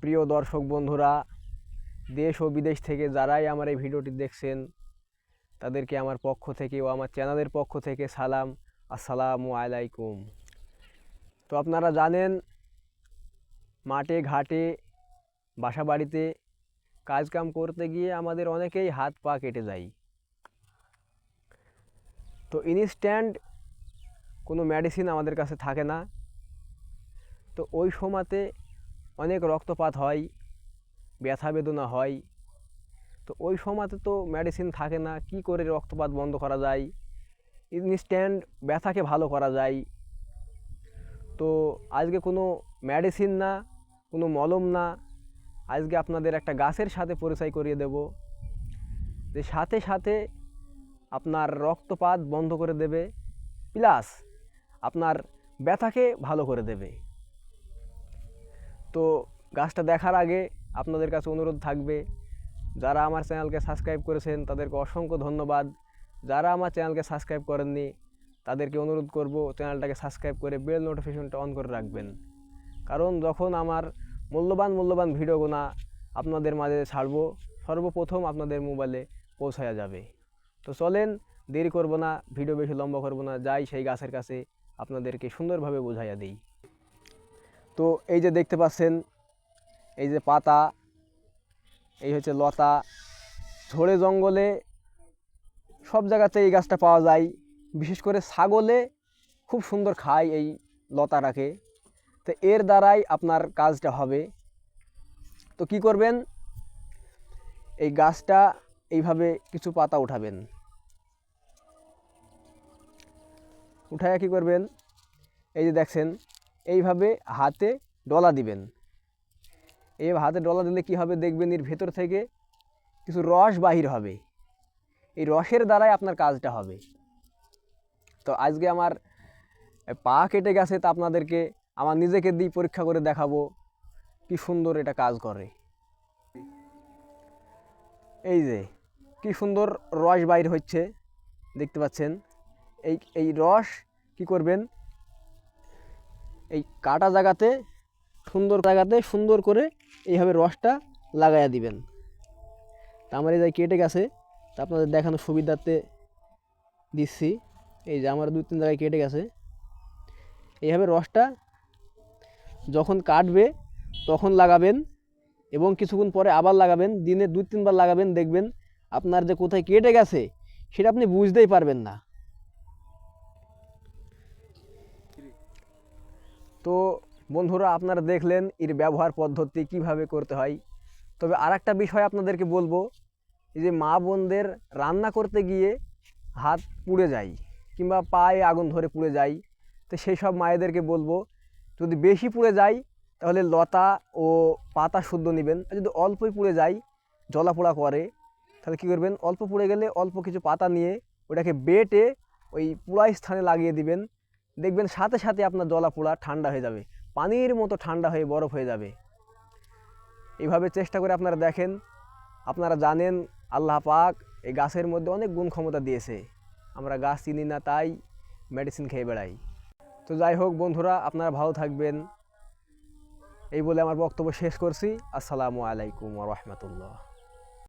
প্রিয় দর্শক বন্ধুরা, দেশ ও বিদেশ থেকে যারাই আমার এই ভিডিওটি দেখছেন তাদেরকে আমার পক্ষ থেকে ও আমার চ্যানেলের পক্ষ থেকে সালাম, আসসালামু আলাইকুম। তো আপনারা জানেন, মাঠে ঘাটে বাসা বাড়িতে কাজকাম করতে গিয়ে আমাদের অনেকেই হাত পা কেটে যায়। তো ইনস্ট্যান্ট কোনো মেডিসিন আমাদের কাছে থাকে না। তো ওই সময়তে অনেক রক্তপাত হয়, ব্যথা বেদনা হয়। তো ওই সময়তে তো মেডিসিন থাকে না, কি করে রক্তপাত বন্ধ করা যায়, ইনস্ট্যান্ট ব্যথাকে ভালো করা যায়। তো আজকে কোনো মেডিসিন না, কোনো মলম না, আজকে আপনাদের একটা গাছের সাথে পরিচয় করিয়ে দেব, যে সাথে সাথে আপনার রক্তপাত বন্ধ করে দেবে, প্লাস আপনার ব্যথাকে ভালো করে দেবে। তো গাছটা দেখার আগে আপনাদের কাছে অনুরোধ থাকবে, যারা আমার চ্যানেলকে সাবস্ক্রাইব করেছেন তাদেরকে অসংখ্য ধন্যবাদ। যারা আমার চ্যানেলকে সাবস্ক্রাইব করেননি তাদেরকে অনুরোধ করব চ্যানেলটাকে সাবস্ক্রাইব করে বেল নোটিফিকেশনটা অন করে রাখবেন, কারণ যখন আমার মূল্যবান ভিডিওগুলো আপনাদের মাঝে ছাড়বো সর্বপ্রথম আপনাদের মোবাইলে পৌঁছায়া যাবে। তো চলেন, দেরি করব না, ভিডিও বেশি লম্বা করব না, যাই সেই গাছের কাছে আপনাদেরকে সুন্দরভাবে বোঝাইয়া দিই। তো এই যে দেখতে পাচ্ছেন, এই যে পাতা, এই হচ্ছে লতা। ঝড়ে জঙ্গলে সব জায়গাতে এই গাছটা পাওয়া যায়, বিশেষ করে ছাগলে খুব সুন্দর খায় এই লতাটাকে। তো এর দ্বারাই আপনার কাজটা হবে। তো কি করবেন, এই গাছটা এইভাবে কিছু পাতা উঠাবেন, উঠায়া কি করবেন, এই যে দেখছেন এইভাবে হাতে ডলা দিবেন। এই হাতে ডলা দিলে কি হবে দেখবেন, এর ভেতর থেকে কিছু রস বাহির হবে, এই রসের দ্বারাই আপনার কাজটা হবে। তো আজকে আমার পা কেটে গেছে, তা আপনাদেরকে আমার নিজেকে দিয়ে পরীক্ষা করে দেখাবো কি সুন্দর এটা কাজ করে। এই যে কি সুন্দর রস বাইর হচ্ছে, দেখতে পাচ্ছেন। এই রস কি করবেন, এই কাটা জায়গাতে সুন্দর করে এইভাবে রসটা লাগাইয়া দিবেন। তা আমার এই যে কেটে গেছে, তা আপনাদের দেখানোর সুবিধার্থে দিচ্ছি। এই যে আমার 2-3 জায়গায় কেটে গেছে, এইভাবে রসটা যখন কাটবে তখন লাগাবেন এবং কিছুক্ষণ পরে আবার লাগাবেন, দিনে 2-3 বার লাগাবেন। দেখবেন আপনার যে কোথায় কেটে গেছে সেটা আপনি বুঝতেই পারবেন না। তো বন্ধুরা, আপনারা দেখলেন এর ব্যবহার পদ্ধতি কিভাবে করতে হয়। তবে আরেকটা বিষয় আপনাদেরকে বলবো, এই যে মা বোনদের রান্না করতে গিয়ে হাত পুড়ে যায় কিংবা পায়ে আগুন ধরে পুড়ে যায়, তো সেই সব মায়েদেরকে বলবো, যদি বেশি পুড়ে যায় তাহলে লতা ও পাতা শুদ্ধ নেবেন। আর যদি অল্পই পুড়ে যায়, জ্বলা পোড়া করে, তাহলে কী করবেন, অল্প পুড়ে গেলে অল্প কিছু পাতা নিয়ে ওটাকে বেটে ওই পুড়া স্থানে লাগিয়ে দিবেন। দেখবেন সাথে সাথে আপনার জ্বলা পোড়া ঠান্ডা হয়ে যাবে, পানির মতো ঠান্ডা হয়ে বরফ হয়ে যাবে। এইভাবে চেষ্টা করে আপনারা দেখেন। আপনারা জানেন আল্লাহ পাক এই গাছের মধ্যে অনেক গুণ ক্ষমতা দিয়েছে, আমরা গাছ চিনি না তাই মেডিসিন খেয়ে বেড়াই। তো যাই হোক বন্ধুরা, আপনারা ভালো থাকবেন, এই বলে আমার বক্তব্য শেষ করছি। আসসালামু আলাইকুম ওয়া রাহমাতুল্লাহ।